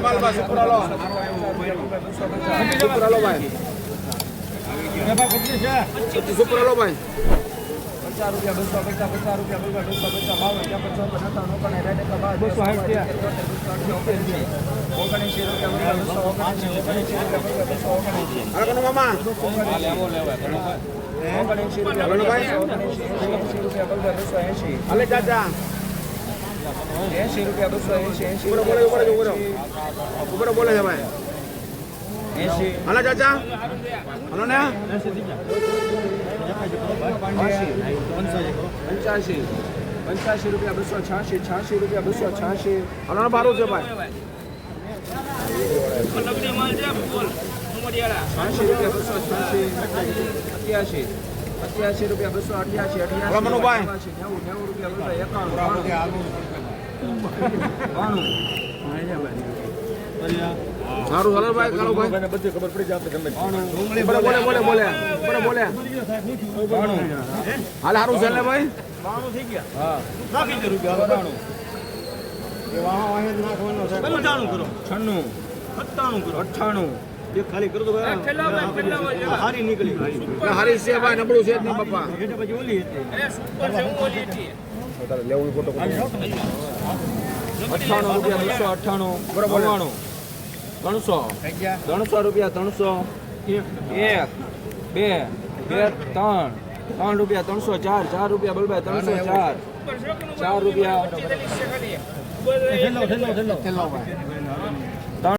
ભાઈ સુપરાલો ભાઈ સુપરાલો ભાઈ 50 રૂપિયા 250 રૂપિયા 250 મામા હાલે ચાચા 80 રૂપિયા 280 ઉપર બોલે છે ભાઈ 80 હાલે ચાચા હાલો ને 85 રૂપિયા 286 86 રૂપિયા 286 હાલો ને બારું છે ભાઈ 86 રૂપિયા 288 88 રૂપિયા 288 મનુભાઈ 90 રૂપિયા 91 સારું હાલો ભાઈ કાળો ભાઈ બધી ખબર પડી જાય આપણે બોલે બોલે હાલ સારું છે ને ભાઈ 92 થઈ ગયા હા નાખી દે રૂપિયા 92 એ વાહ વાહ નાખવાનો છે 95 કરો 96 97 કરો 98 એક ખાલી કર દો ભાઈ હારી નીકળી હારી છે ભાઈ નબળું છે જ નહીં બાપા એટલે પછી ઓલી હતી સુપર છે ઓલી હતી તારે લેવું ફોટો 98 રૂપિયા 298 બરાબર 300 રૂપિયા 300 1 2 3 રૂપિયા 300 4 રૂપિયા બલભાઈ 304 4 રૂપિયા